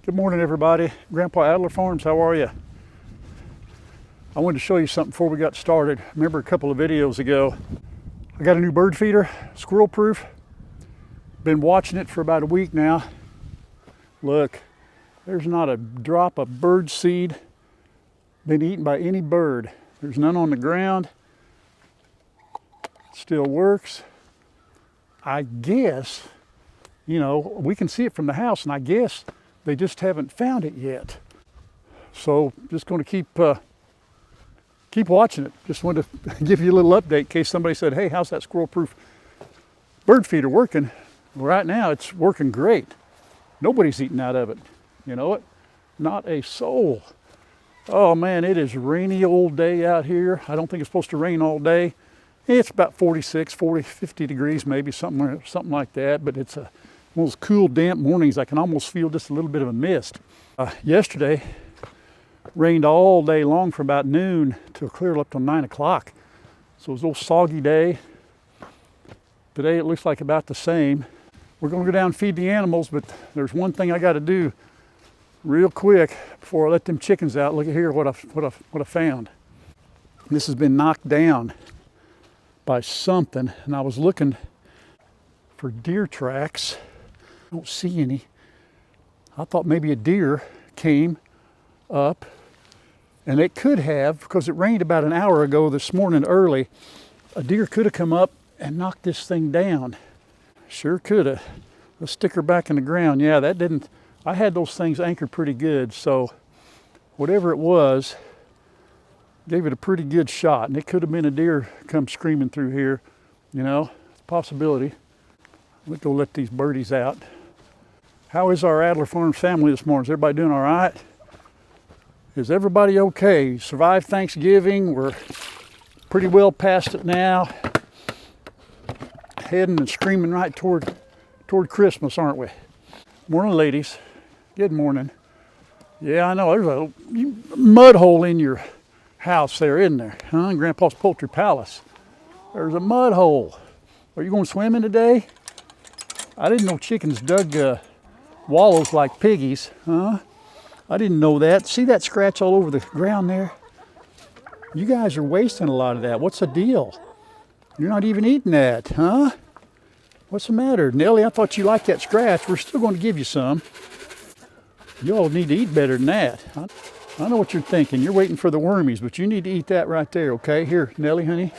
Good morning, everybody. Grandpa Adler Farms, how are you? I wanted to show you something before we got started. Remember a couple of videos ago, I got a new bird feeder, squirrel proof. Been watching it for about a week now. Look, there's not a drop of bird seed been eaten by any bird. There's none on the ground. Still works. I guess, you know, we can see it from the house, and I guess they just haven't found it yet. So just going to keep watching it. Just wanted to give you a little update in case somebody said, hey, how's that squirrel proof bird feeder working? Well, right now it's working great. Nobody's eating out of it. You know what? Not a soul. Oh man, it is a rainy old day out here. I don't think it's supposed to rain all day. It's about 46, 40, 50 degrees maybe, something like that. But it's one of those cool, damp mornings. I can almost feel just a little bit of a mist. Yesterday, rained all day long from about noon till clear up till 9 o'clock. So it was a little soggy day. Today it looks like about the same. We're going to go down and feed the animals, but there's one thing I got to do real quick before I let them chickens out. Look at here what I found. This has been knocked down by something, and I was looking for deer tracks. I don't see any. I thought maybe a deer came up, and it could have, because it rained about an hour ago this morning early. A deer could have come up and knocked this thing down. Sure could have. Let's stick her back in the ground. Yeah, that didn't. I had those things anchored pretty good, so whatever it was, gave it a pretty good shot. And it could have been a deer come screaming through here. You know, it's a possibility. Let's go let these birdies out. How is our Adler Farms family this morning? Is everybody doing all right? Is everybody okay? Survived Thanksgiving. We're pretty well past it now. Heading and screaming right toward Christmas, aren't we? Morning, ladies. Good morning. Yeah, I know. There's a mud hole in your house there, isn't there? Huh? In Grandpa's Poultry Palace. There's a mud hole. Are you going swimming today? I didn't know chickens dug wallows like piggies. Huh? I didn't know that. See that scratch all over the ground there? You guys are wasting a lot of that. What's the deal? You're not even eating that, huh? What's the matter? Nellie, I thought you liked that scratch. We're still going to give you some. You all need to eat better than that. I know what you're thinking. You're waiting for the wormies, but you need to eat that right there, okay? Here, Nellie, honey.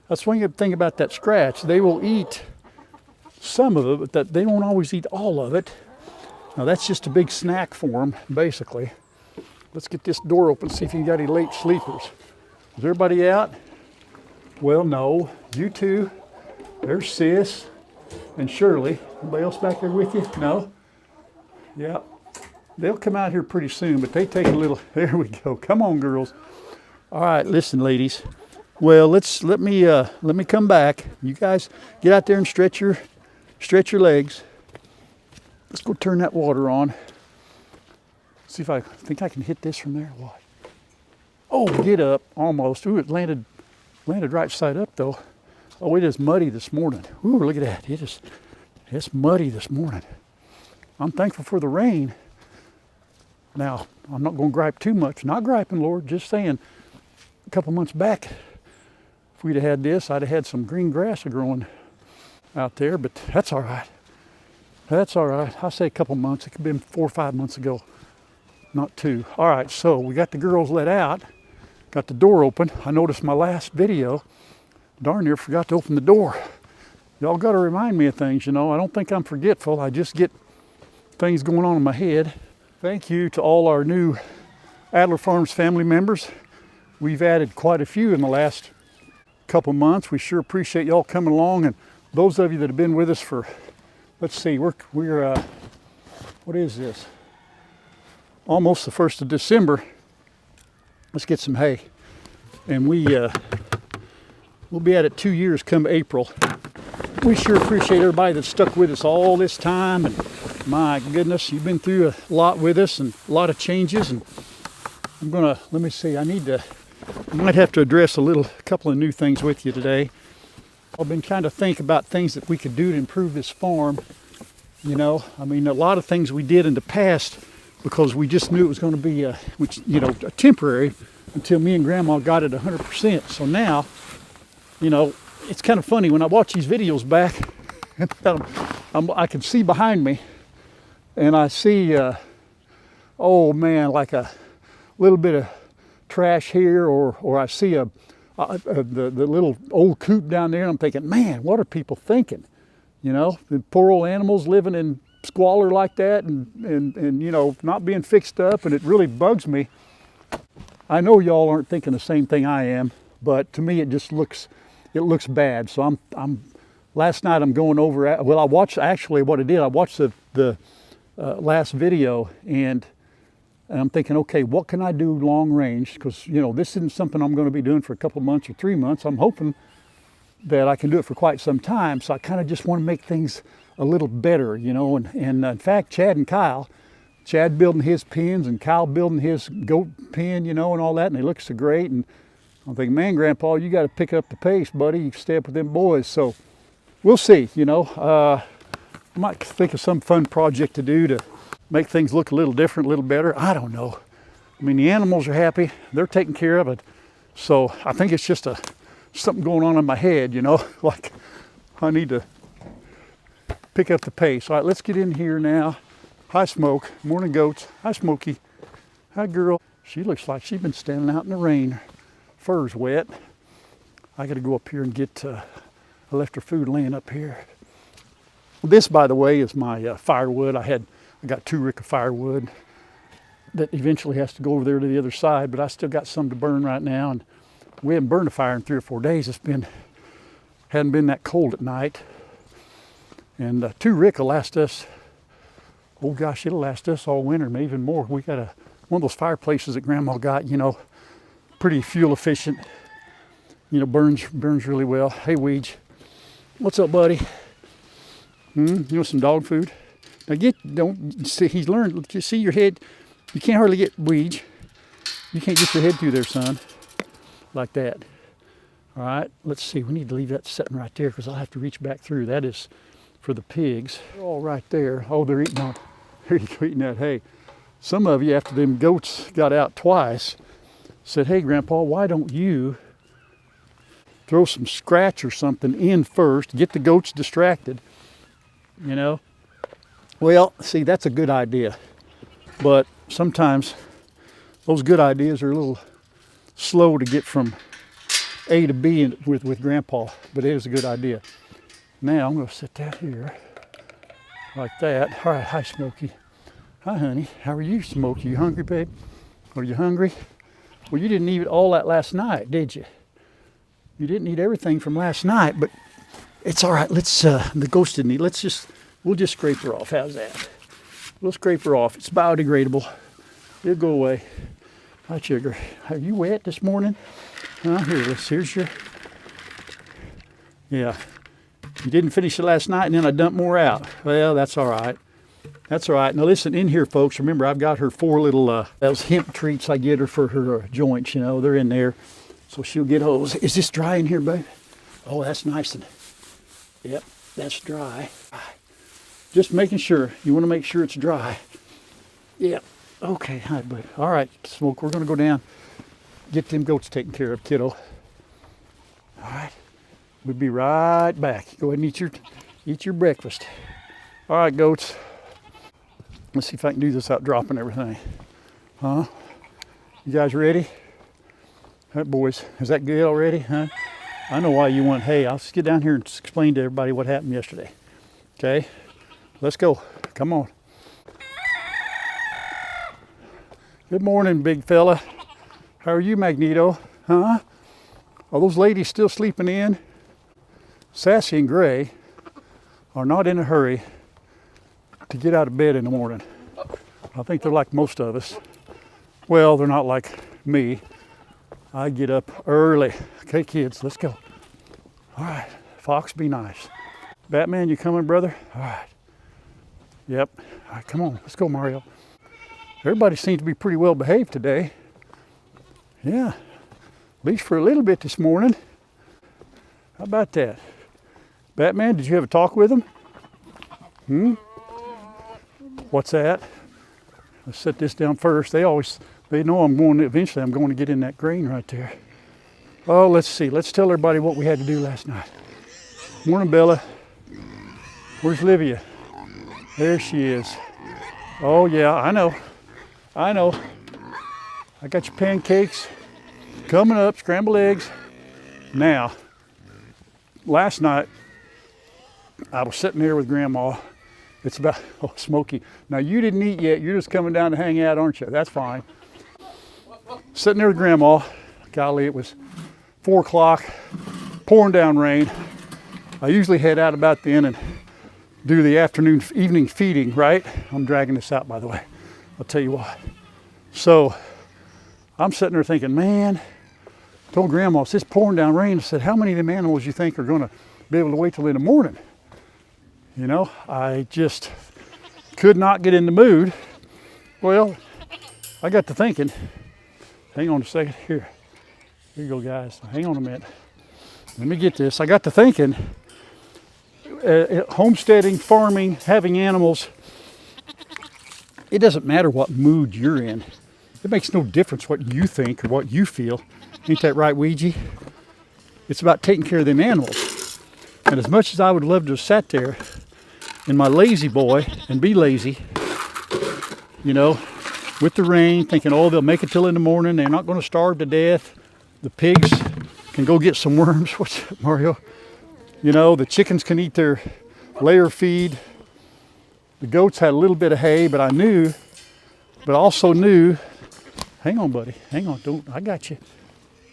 That's one good thing about that scratch. They will eat some of it, but they don't always eat all of it. Now, that's just a big snack for them, basically. Let's get this door open, see if you got any late sleepers. Is everybody out? Well, no. You two. There's Sis and Shirley. Anybody else back there with you? No? Yeah. They'll come out here pretty soon, but they take a little. There we go. Come on, girls. All right, listen, ladies. Well, let me come back. You guys get out there and stretch your legs. Let's go turn that water on. See if I think I can hit this from there. What? Oh, get up. Almost. Ooh, it landed right side up though. Oh, it is muddy this morning. Ooh, look at that. It's muddy this morning. I'm thankful for the rain. Now, I'm not going to gripe too much. Not griping, Lord. Just saying, a couple months back, if we'd have had this, I'd have had some green grass growing out there, but that's all right. That's all right. I say a couple months. It could have been 4 or 5 months ago, not 2. All right, so we got the girls let out, got the door open. I noticed my last video, darn near forgot to open the door. Y'all got to remind me of things, you know. I don't think I'm forgetful. I just get things going on in my head. Thank you to all our new Adler Farms family members. We've added quite a few in the last couple months. We sure appreciate y'all coming along, and those of you that have been with us for, let's see, we're what is this? Almost the 1st of December. Let's get some hay, and we'll be at it 2 years come April. We sure appreciate everybody that stuck with us all this time, and my goodness, you've been through a lot with us and a lot of changes. And let me see, I might have to address a couple of new things with you today. I've been trying to think about things that we could do to improve this farm. You know, I mean, a lot of things we did in the past because we just knew it was going to be, temporary until me and Grandma got it 100%. So now, you know, it's kind of funny when I watch these videos back, I can see behind me, and I see, oh man, like a little bit of trash here, or I see the little old coop down there, and I'm thinking, man, what are people thinking? You know, the poor old animals living in squalor like that, and you know, not being fixed up, and it really bugs me. I know y'all aren't thinking the same thing I am, but to me it just looks bad. So I'm last night I'm going over. Well, I watched actually what I did. I watched the last video, and I'm thinking, okay, what can I do long range? Because you know, this isn't something I'm going to be doing for a couple months or 3 months. I'm hoping that I can do it for quite some time. So I kind of just want to make things a little better, you know. And in fact, Chad building his pens and Kyle building his goat pen, you know, and all that, and they look so great. And I'm thinking, man, Grandpa, you got to pick up the pace, buddy. You stay up with them boys. So we'll see, you know. I might think of some fun project to do to make things look a little different, a little better. I don't know. I mean, the animals are happy. They're taken care of it. So I think it's just something going on in my head, you know, like I need to pick up the pace. All right, let's get in here now. Hi, Smoke. Morning, goats. Hi, Smokey. Hi, girl. She looks like she's been standing out in the rain. Fur's wet. I got to go up here and get, I left her food laying up here. This, by the way, is my firewood. I got 2 rick of firewood that eventually has to go over there to the other side, but I still got some to burn right now. And we haven't burned a fire in 3 or 4 days. Hadn't been that cold at night. And 2 rick will last us, oh gosh, it'll last us all winter, maybe even more. We got one of those fireplaces that Grandma got, you know, pretty fuel efficient, you know, burns really well. Hey, Weege, what's up, buddy? You want some dog food? Now don't see, he's learned, you see your head, you can't hardly get Weege. You can't get your head through there, son, like that. All right, let's see, we need to leave that sitting right there because I'll have to reach back through. That is for the pigs. They're all right there. Oh, they're eating that hay. Some of you, after them goats got out twice, said, hey, Grandpa, why don't you throw some scratch or something in first, get the goats distracted, you know? Well, see, that's a good idea. But sometimes those good ideas are a little slow to get from A to B with Grandpa, but it is a good idea. Now I'm going to sit that here like that. All right, hi, Smokey. Hi, honey. How are you, Smokey? You hungry, babe? Are you hungry? Well, you didn't eat all that last night, did you? You didn't eat everything from last night, but it's all right. Let's, the ghost didn't eat. We'll just scrape her off. How's that? We'll scrape her off. It's biodegradable. It'll go away. Hi, sugar. Are you wet this morning? Here's your, yeah. You didn't finish it last night, and then I dumped more out. Well, that's all right. That's all right. Now listen, in here, folks, remember I've got her 4 little, those hemp treats I get her for her joints, you know, they're in there. So she'll get those. Is this dry in here, babe? Oh, that's nice. Yep, that's dry. Just making sure. You want to make sure it's dry. Yep. Okay, hi, babe. All right, Smoke, we're going to go down, get them goats taken care of, kiddo. All right. We'll be right back. Go ahead and eat your breakfast. All right, goats. Let's see if I can do this without dropping everything. Huh? You guys ready? All right, boys. Is that good already? Huh? I know why you want hay. I'll just get down here and explain to everybody what happened yesterday. Okay? Let's go. Come on. Good morning, big fella. How are you, Magneto? Huh? Are those ladies still sleeping in? Sassy and Gray are not in a hurry to get out of bed in the morning. I think they're like most of us. Well, they're not like me. I get up early. Okay, kids, let's go. All right, Fox, be nice. Batman, you coming, brother? All right. Yep. All right, come on, let's go, Mario. Everybody seems to be pretty well behaved today. Yeah, at least for a little bit this morning. How about that? Batman, did you have a talk with him? What's that? Let's set this down first. They know eventually I'm going to get in that grain right there. Oh, let's see. Let's tell everybody what we had to do last night. Morning, Bella. Where's Livia? There she is. Oh, yeah, I know. I got your pancakes coming up, scrambled eggs. Now, last night, I was sitting there with Grandma. It's about, oh, Smokey. Now, you didn't eat yet. You're just coming down to hang out, aren't you? That's fine. Sitting there with Grandma. Golly, it was 4 o'clock, pouring down rain. I usually head out about then and do the evening feeding, right? I'm dragging this out, by the way. I'll tell you what. So I'm sitting there thinking, man, I told Grandma, it's just pouring down rain. I said, how many of them animals you think are going to be able to wait till in the morning? You know, I just could not get in the mood. Well, I got to thinking, hang on a second, here you go, guys, hang on a minute. Let me get this. I got to thinking, homesteading, farming, having animals, it doesn't matter what mood you're in. It makes no difference what you think or what you feel. Ain't that right, Ouija? It's about taking care of them animals. And as much as I would love to have sat there in my lazy boy and be lazy, you know, with the rain, thinking, oh, they'll make it till in the morning. They're not going to starve to death. The pigs can go get some worms. What's that, Mario? You know, the chickens can eat their layer feed. The goats had a little bit of hay, but I also knew, hang on, buddy, hang on, I got you.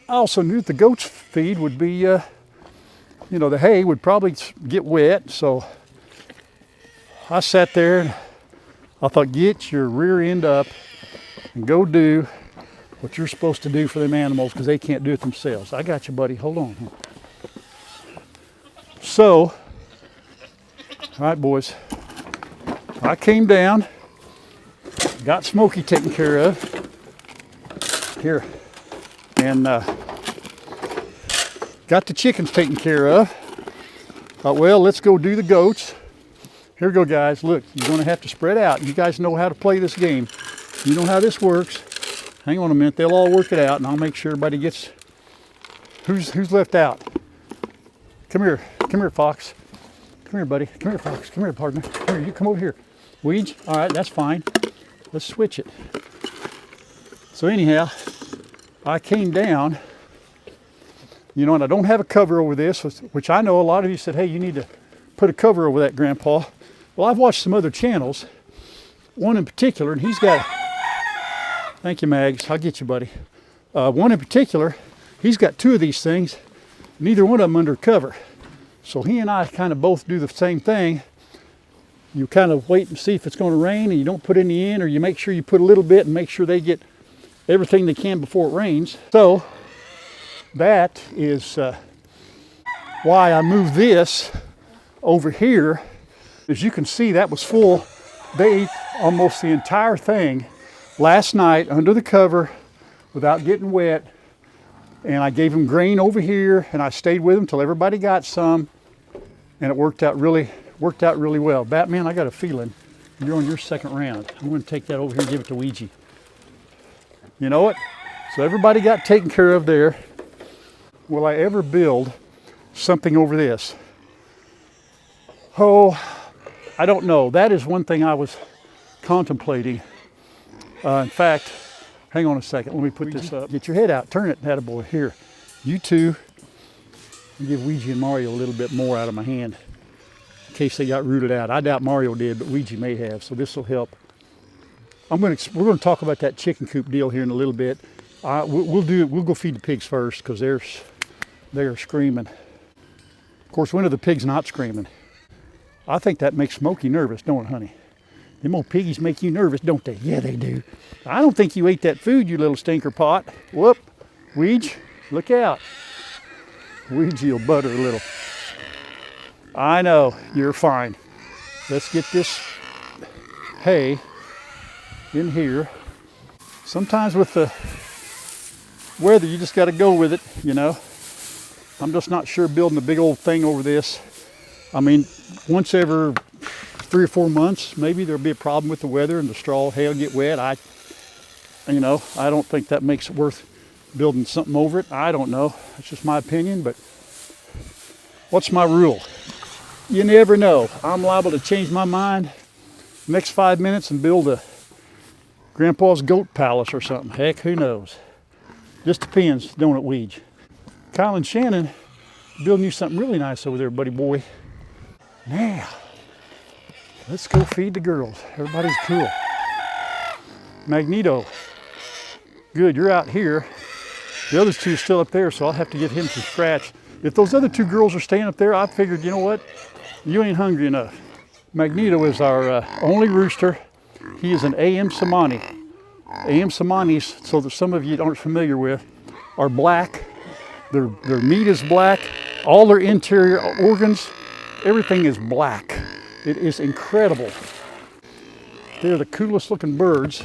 I also knew that the goats' feed would be, you know, the hay would probably get wet, so I sat there and I thought, get your rear end up and go do what you're supposed to do for them animals because they can't do it themselves. I got you, buddy, hold on. So, all right, boys, I came down, got Smokey taken care of here, and got the chickens taken care of. Thought, well, let's go do the goats. Here we go, guys. Look, you're going to have to spread out. You guys know how to play this game. You know how this works. Hang on a minute. They'll all work it out, and I'll make sure everybody gets who's left out. Come here, Fox. Come here, buddy. Come here, Fox. Come here, partner. Come here, you come over here. Ouija. All right, that's fine. Let's switch it. So anyhow, I came down, you know, and I don't have a cover over this, which I know a lot of you said, hey, you need to put a cover over that, Grandpa. Well, I've watched some other channels, one in particular, and he's got, thank you, Mags, I'll get you, buddy. One in particular, he's got 2 of these things, neither one of them under cover. So he and I kind of both do the same thing. You kind of wait and see if it's going to rain, and you don't put any in, or you make sure you put a little bit and make sure they get everything they can before it rains. So that is why I moved this over here. As you can see, that was full. They ate almost the entire thing last night under the cover without getting wet. And I gave them grain over here, and I stayed with them till everybody got some, and it worked out really well. Batman, I got a feeling you're on your second round. I'm going to take that over here and give it to Ouija. You know what? So everybody got taken care of there. Will I ever build something over this? Oh, I don't know. That is one thing I was contemplating. In fact, hang on a second. Let me put this up. Get your head out. Turn it, attaboy. Here. You two. I'll give Ouija and Mario a little bit more out of my hand in case they got rooted out. I doubt Mario did, but Ouija may have, so this will help. We're going to talk about that chicken coop deal here in a little bit. We'll go feed the pigs first because they're screaming. Of course, when are the pigs not screaming? I think that makes Smokey nervous, don't it, honey? Them old piggies make you nervous, don't they? Yeah, they do. I don't think you ate that food, you little stinker pot. Whoop, Ouija, look out. Ouija will butter a little. I know, you're fine. Let's get this hay in here. Sometimes with the weather, you just got to go with it, you know. I'm just not sure building a big old thing over this. I mean, once every 3 or 4 months, maybe there'll be a problem with the weather and the straw hay will get wet. I don't think that makes it worth building something over it. I don't know. That's just my opinion, but what's my rule? You never know. I'm liable to change my mind next 5 minutes and build a Grandpa's goat palace or something. Heck, who knows? Just depends, don't it, Weege? Kyle and Shannon building you something really nice over there, buddy boy. Now, let's go feed the girls. Everybody's cool. Magneto, good, you're out here. The other two are still up there, so I'll have to get him some scratch. If those other 2 girls are staying up there, I figured, you know what? You ain't hungry enough. Magneto is our only rooster. He is an AM Samani. AM Samanis, so that some of you aren't familiar with, are black. Their meat is black. All their interior organs, everything is black. It is incredible. They're the coolest looking birds.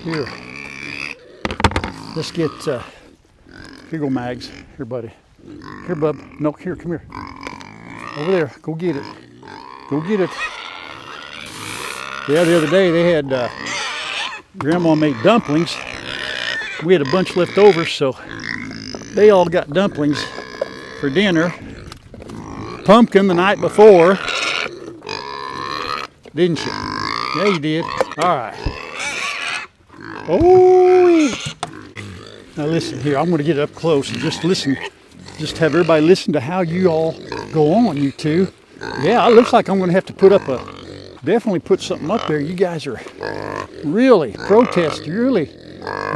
Here, let's get, here you go, Mags. Here, buddy. Here, bub. No, here, come here. Over there, go get it. Go get it. Yeah, the other day they had, Grandma made dumplings. We had a bunch left over, so they all got dumplings for dinner. Pumpkin the night before. Didn't you? Yeah, you did. All right. Oh, now listen here. I'm going to get up close and just listen. Just have everybody listen to how you all go on, you two. Yeah, it looks like I'm going to have to put up definitely put something up there. You guys are really really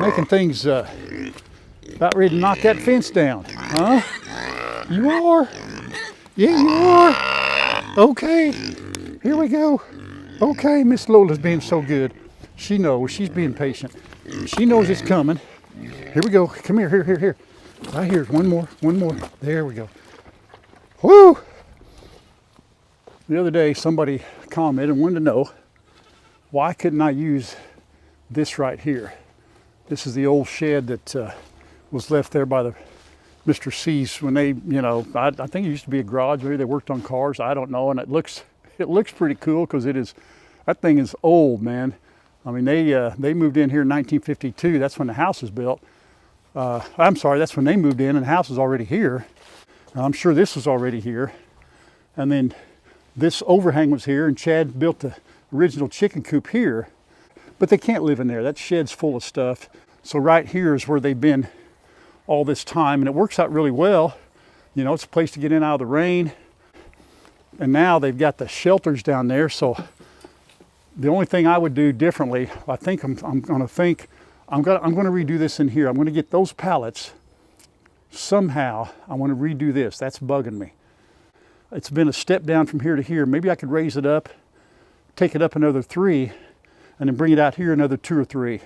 making things about ready to knock that fence down. Huh? You are? Yeah, you are. Okay, here we go. Okay, Miss Lola's being so good. She knows, she's being patient. She knows it's coming. Here we go. Come here, here. Right here, one more. There we go. Woo! The other day, somebody commented and wanted to know, why couldn't I use this right here? This is the old shed that was left there by the Mr. C's when they, I think it used to be a garage. Maybe they worked on cars. I don't know. And it looks pretty cool because that thing is old, man. I mean, they moved in here in 1952. That's when the house was built. I'm sorry, that's when they moved in and the house was already here. I'm sure this was already here. And then this overhang was here, and Chad built the original chicken coop here. But they can't live in there. That shed's full of stuff. So right here is where they've been all this time, and it works out really well. It's a place to get in out of the rain. And now they've got the shelters down there. So the only thing I would do differently, I think I'm going to redo this in here. I'm going to get those pallets. Somehow I want to redo this. That's bugging me. It's been a step down from here to here. Maybe I could raise it up, take it up another 3, and then bring it out here another 2 or 3.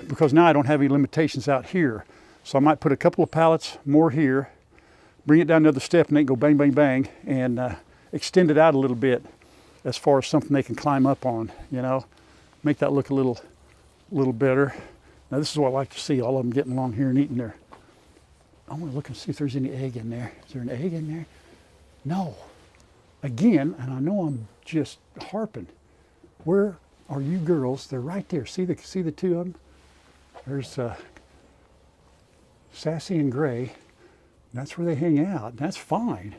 Because now I don't have any limitations out here. So I might put a couple of pallets more here, bring it down another step, and then go bang, bang, bang, and extend it out a little bit as far as something they can climb up on, make that look a little better. Now this is what I like to see, all of them getting along here and eating there. I want to look and see if there's any egg in there. Is there an egg in there? No. Again, and I know I'm just harping. Where are you girls? They're right there. See the 2 of them? There's Sassy and Gray. That's where they hang out. That's fine.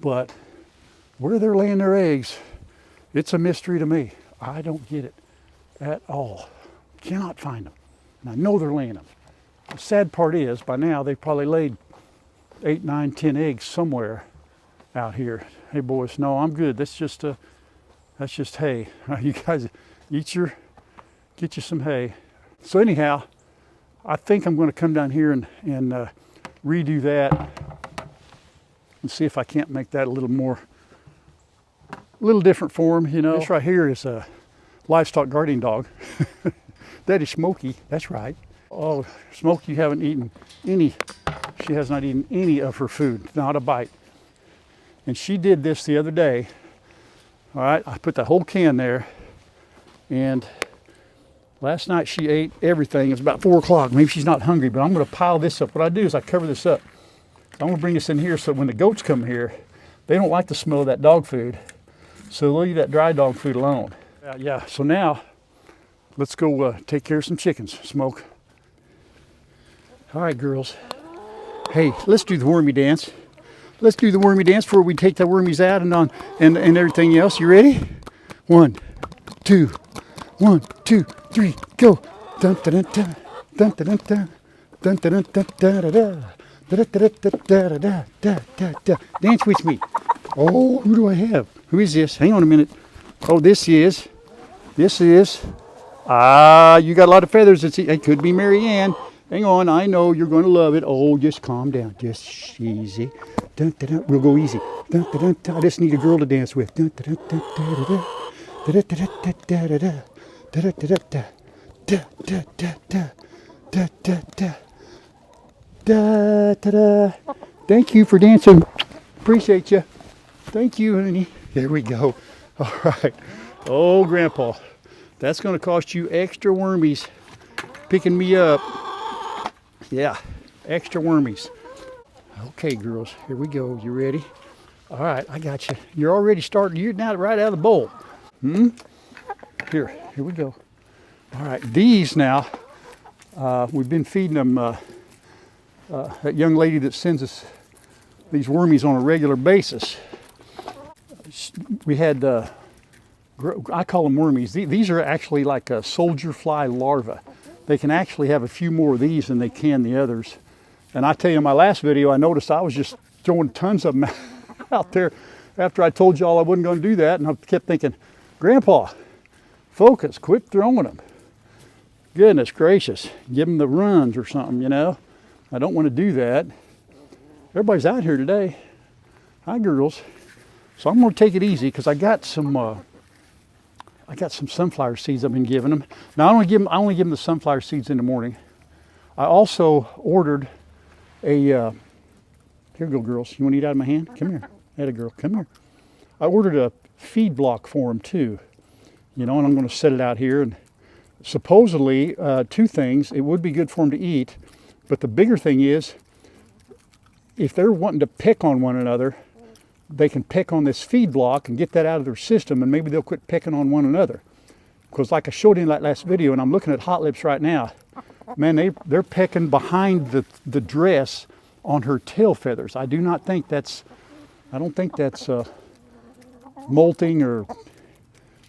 But where they're laying their eggs, it's a mystery to me. I don't get it at all. Cannot find them. And I know they're laying them. The sad part is, by now, they've probably laid 8, 9, 10 eggs somewhere out here. Hey boys, no, I'm good. That's just hay. You guys get you some hay. So anyhow, I think I'm going to come down here and redo that and see if I can't make that a little different for him. This right here is a livestock guardian dog. Daddy Smokey, that's right. Oh, Smokey, you haven't eaten any. She has not eaten any of her food, not a bite. And she did this the other day. All right, I put the whole can there, and last night she ate everything. It was about 4 o'clock. Maybe she's not hungry, but I'm going to pile this up. What I do is I cover this up. I'm going to bring this in here so when the goats come here, they don't like the smell of that dog food. So leave that dry dog food alone. Yeah, so now let's go take care of some chickens, Smoke. All right, girls. Hey, let's do the wormy dance. Let's do the wormy dance before we take the wormies out and everything else. You ready? 1, 2, 1, 2, 3, go. Dun dun dun dun dun dun dun dun dun dun dun dun. Dance with me. Oh, who do I have? Who is this? Hang on a minute. Oh, this is. You got a lot of feathers. It could be Mary Ann. Hang on, I know you're going to love it. Oh, just calm down. Just easy. Dun, dun, dun. We'll go easy. Dun, dun, dun, dun. I just need a girl to dance with. Dun, dun, dun, dun, dun, dun, dun, dun, dun, dun, dun. Thank you for dancing. Appreciate you. Thank you, honey. There we go. All right. Oh, Grandpa, that's going to cost you extra wormies picking me up. Yeah, extra wormies. Okay, girls, here we go. You ready? All right, I got you. You're already starting. You're now right out of the bowl. Here we go. All right, these now, we've been feeding them, that young lady that sends us these wormies on a regular basis. We had, I call them wormies. These are actually like a soldier fly larva. They can actually have a few more of these than they can the others. And I tell you, in my last video, I noticed I was just throwing tons of them out there after I told y'all I wasn't going to do that. And I kept thinking, Grandpa, focus, quit throwing them. Goodness gracious, give them the runs or something, you know. I don't want to do that. Everybody's out here today. Hi, girls. So I'm going to take it easy because I got some sunflower seeds I've been giving them. Now I only give them the sunflower seeds in the morning. I also ordered a, here you go, girls. You want to eat out of my hand? Come here. Atta girl, come here. I ordered a feed block for them too, you know, and I'm going to set it out here. And supposedly, 2 things. It would be good for them to eat, but the bigger thing is, if they're wanting to pick on one another, they can pick on this feed block and get that out of their system, and maybe they'll quit picking on one another. Because like I showed in that last video, and I'm looking at Hot Lips right now, man, they're pecking behind the dress on her tail feathers. I don't think that's molting or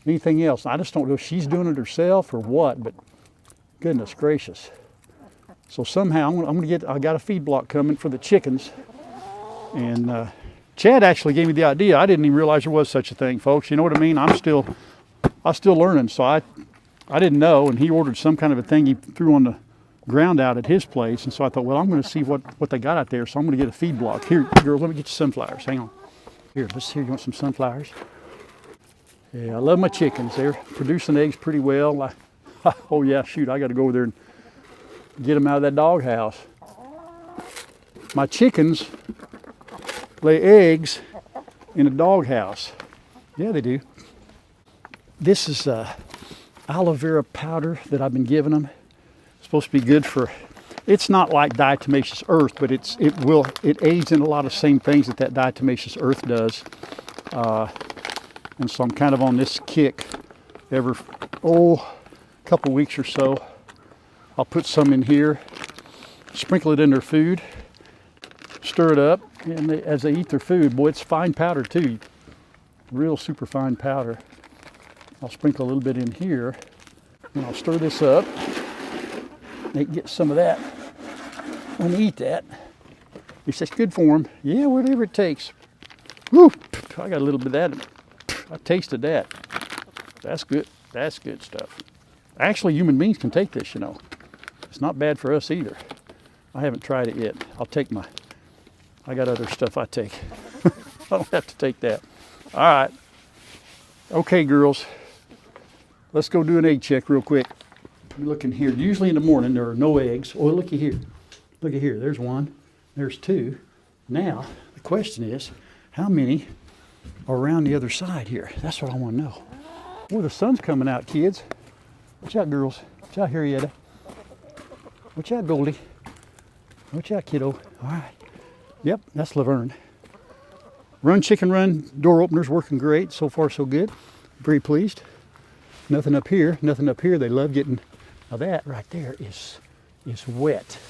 anything else. I just don't know if she's doing it herself or what, but goodness gracious. So somehow I got a feed block coming for the chickens, and Chad actually gave me the idea. I didn't even realize there was such a thing, folks. You know what I mean? I'm still learning, so I didn't know, and he ordered some kind of a thing he threw on the ground out at his place, and so I thought, well, I'm going to see what they got out there, so I'm going to get a feed block. Here, girls, let me get you sunflowers. Hang on. Here, let's see. You want some sunflowers? Yeah, I love my chickens. They're producing eggs pretty well. Oh yeah, shoot, I got to go over there and get them out of that doghouse. My chickens lay eggs in a doghouse. Yeah, they do. This is aloe vera powder that I've been giving them. It's supposed to be good for, it's not like diatomaceous earth, but it aids in a lot of same things that diatomaceous earth does. And so I'm kind of on this kick every, couple weeks or so. I'll put some in here, sprinkle it in their food, stir it up, and as they eat their food, boy, it's fine powder too. Real super fine powder. I'll sprinkle a little bit in here, and I'll stir this up. They get some of that when they eat that. It's just good for them. Yeah, whatever it takes. Woo! I got a little bit of that. I tasted that. That's good. That's good stuff. Actually, human beings can take this, you know. It's not bad for us either. I haven't tried it yet. I got other stuff I take. I don't have to take that. All right. Okay, girls. Let's go do an egg check real quick. Look in here. Usually in the morning there are no eggs. Oh, looky here. Looky here. There's one. There's two. Now, the question is, how many are around the other side here? That's what I want to know. Oh, the sun's coming out, kids. Watch out, girls. Watch out, Harrietta. Watch out, Goldie. Watch out, kiddo. All right. Yep, that's Laverne. Run Chicken Run door opener's working great. So far so good. Very pleased. Nothing up here. Nothing up here. They love getting. Now that right there is wet.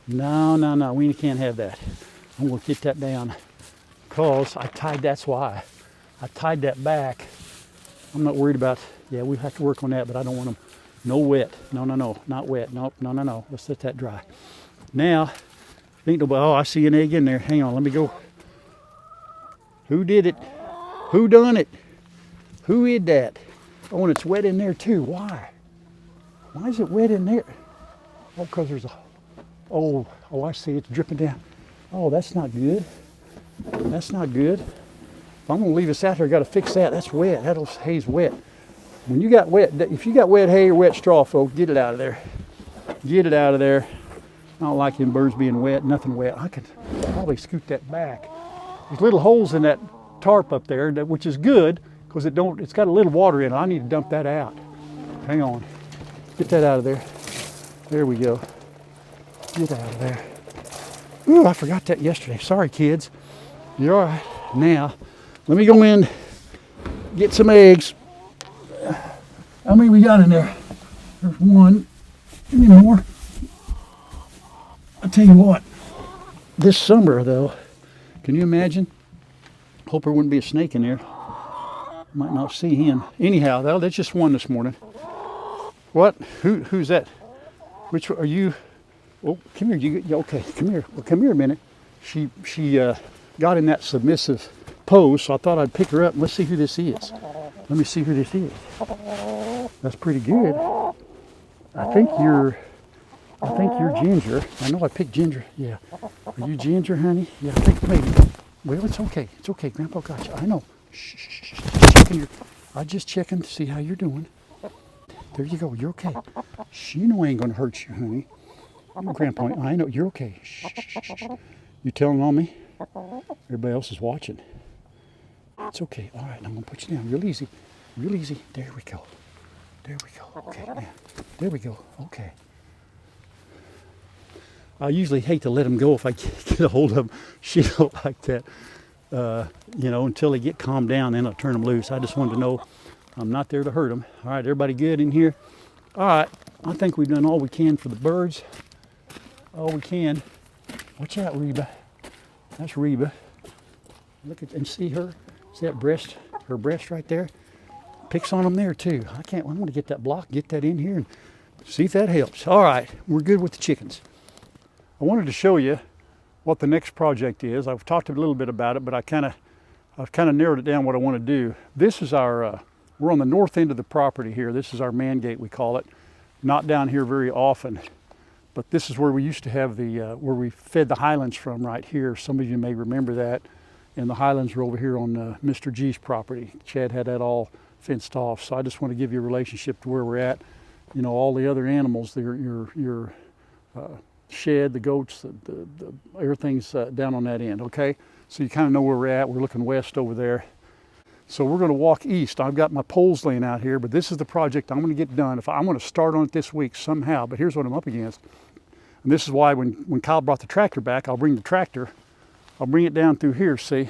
No. We can't have that. I'm going to get that down. Because I tied, that's why. I tied that back. I'm not worried about, yeah, we have to work on that, but I don't want them, no wet. No, not wet. Nope, no. Let's let that dry. Now, ain't nobody, oh, I see an egg in there. Hang on, let me go. Who did it? Who done it? Who did that? Oh, and it's wet in there too. Why? Why is it wet in there? Oh, because there's a, oh, I see, it's dripping down. Oh, that's not good. That's not good. If I'm gonna leave this out here, I gotta fix that. That's wet, that hay's wet. When you got wet, if you got wet hay or wet straw, folks, get it out of there. Get it out of there. I don't like them birds being wet, nothing wet. I could probably scoot that back. There's little holes in that tarp up there, which is good, because it's got a little water in it. I need to dump that out. Hang on. Get that out of there. There we go. Get out of there. Ooh, I forgot that yesterday. Sorry, kids. You're all right. Now, let me go in, get some eggs. How many we got in there? There's one. Give me more. I'll tell you what. This summer, though, can you imagine? Hope there wouldn't be a snake in there. Might not see him. Anyhow, that's just one this morning. What? Who's that? Which are you? Oh, come here. Okay, come here. Well, come here a minute. She got in that submissive pose, so I thought I'd pick her up and let's see who this is. Let me see who this is. That's pretty good. I think you're Ginger. I know I picked Ginger. Yeah. Are you Ginger, honey? Yeah, I think maybe. Well, it's okay. It's okay. Grandpa got you. I know. Shh. I'm just checking to see how you're doing. There you go. You're okay. You know I ain't gonna hurt you, honey. Grandpa, I know you're okay. Shh. You telling on me? Everybody else is watching. It's okay. All right, I'm gonna put you down real easy. Real easy. There we go. Okay, now. There we go. Okay. I usually hate to let them go if I get a hold of them. She don't like that. Until they get calmed down, then I'll turn them loose. I just wanted to know I'm not there to hurt them. All right, everybody good in here? All right, I think we've done all we can for the birds. All we can. Watch out, Reba. That's Reba. Look at and see her. See that breast? Her breast right there. Picks on them there too. I want to get that block, get that in here, and see if that helps. All right, we're good with the chickens. I wanted to show you what the next project is. I've talked a little bit about it, but I've kind of narrowed it down what I want to do. This is our. We're on the north end of the property here. This is our man gate, we call it. Not down here very often, but this is where we used to have where we fed the Highlands from right here. Some of you may remember that. And the Highlands were over here on Mr. G's property. Chad had that all fenced off. So I just want to give you a relationship to where we're at. You know, all the other animals, your shed, the goats, the everything's down on that end, okay? So you kind of know where we're at. We're looking west over there. So we're going to walk east. I've got my poles laying out here, but this is the project I'm going to get done. I'm going to start on it this week somehow, but here's what I'm up against. And this is why when Kyle brought the tractor back, I'll bring the tractor, I'll bring it down through here, see?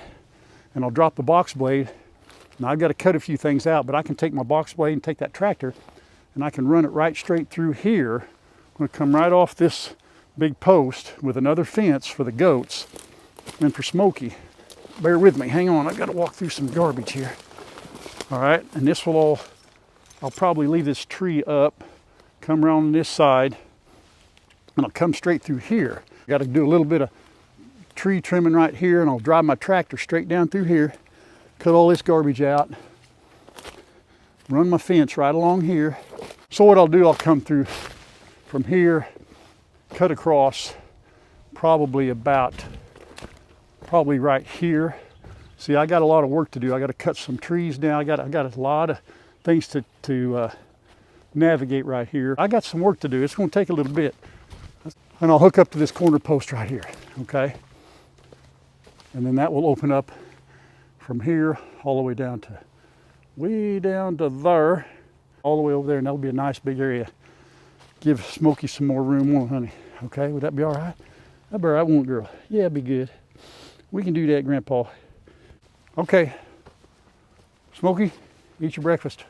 And I'll drop the box blade. Now I've got to cut a few things out, but I can take my box blade and take that tractor and I can run it right straight through here. I'm going to come right off this big post with another fence for the goats and for Smokey. Bear with me, hang on, I've got to walk through some garbage here. All right, and this will all, I'll probably leave this tree up, come around on this side, and I'll come straight through here. Got to do a little bit of tree trimming right here, and I'll drive my tractor straight down through here, cut all this garbage out, run my fence right along here. So what I'll do, I'll come through from here, cut across probably right here. See, I got a lot of work to do. I got to cut some trees down. I got a lot of things to navigate right here. I got some work to do. It's going to take a little bit. And I'll hook up to this corner post right here, okay? And then that will open up from here all the way down to there, all the way over there, and that'll be a nice big area. Give Smokey some more room, won't it, honey? Okay, would that be all right? That'd be all right, won't it, girl? Yeah, it'd be good. We can do that, Grandpa. Okay. Smokey, eat your breakfast.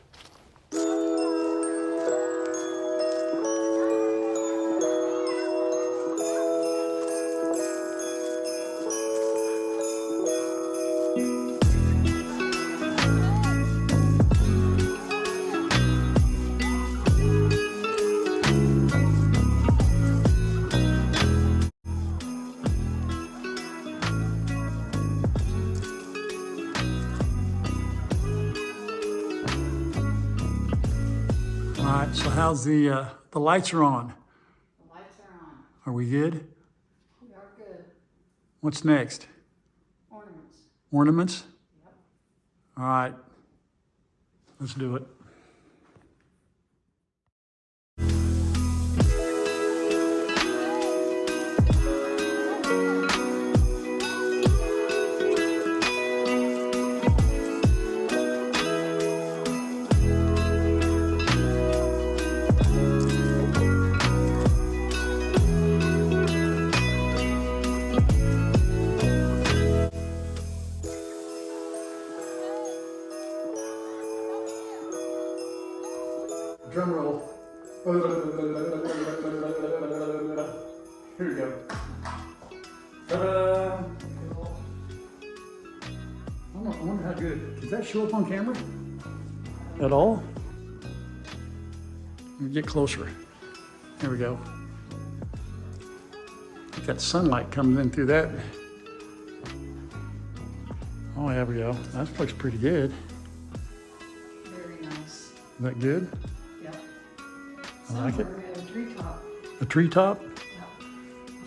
All right, so how's the lights are on? The lights are on. Are we good? We are good. What's next? Ornaments. Ornaments? Yep. All right, let's do it. Drum roll. Here we go. Ta-da! I wonder how good. Does that show up on camera? At all? Let me get closer. There we go. That sunlight comes in through that. Oh, there we go. That looks pretty good. Very nice. Is that good? Yep. I like it. Somewhere we had a treetop. A treetop? Yep.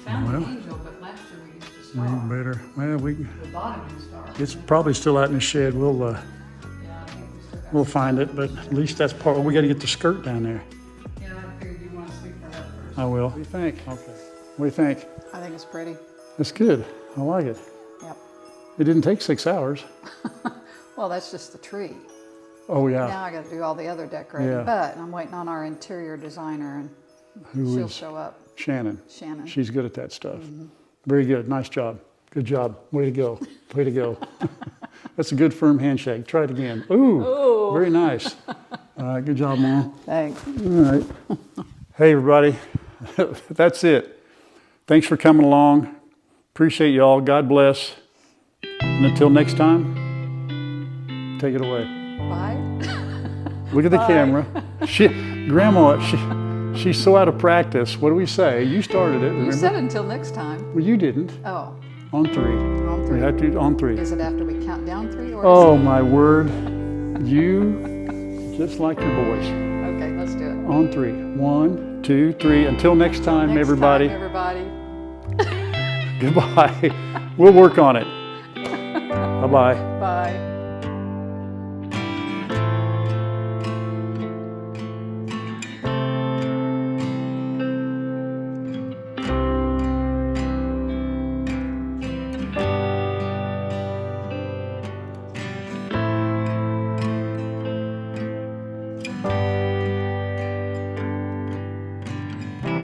I found an angel, but last year we used a We star. better. Well, we. The bottom star. It's probably still out in the shed. Yeah, I think we still got We'll find it, but at least that's part. We got to get the skirt down there. Yeah, I figured you want to speak for that first. I will. What do you think? Okay. What do you think? I think it's pretty. It's good. I like it. Yep. It didn't take 6 hours. Well, that's just the tree. Oh yeah. Now I got to do all the other decorating. Yeah. But I'm waiting on our interior designer, and Who she'll is show up. Shannon? Shannon. She's good at that stuff. Very good. Nice job. Good job. Way to go. Way to go. That's a good firm handshake. Try it again. Ooh. Ooh. Very nice. All right. Good job, Mom. Thanks. All right. Hey, everybody. That's it. Thanks for coming along. Appreciate you all. God bless. And until next time, take it away. Bye. Look at the Bye. camera. Grandma, she's so out of practice. What do we say? You started it, remember? You said until next time. Well, you didn't. Oh, On 3. on We three. have to do on 3. Is it after we count down 3 or Oh, is my word. You, just like your boys. it... Okay, let's do it. On 3. 1, 2, 3. Until next time, Next everybody. time, everybody. Goodbye. We'll work on it. Bye-bye. Bye.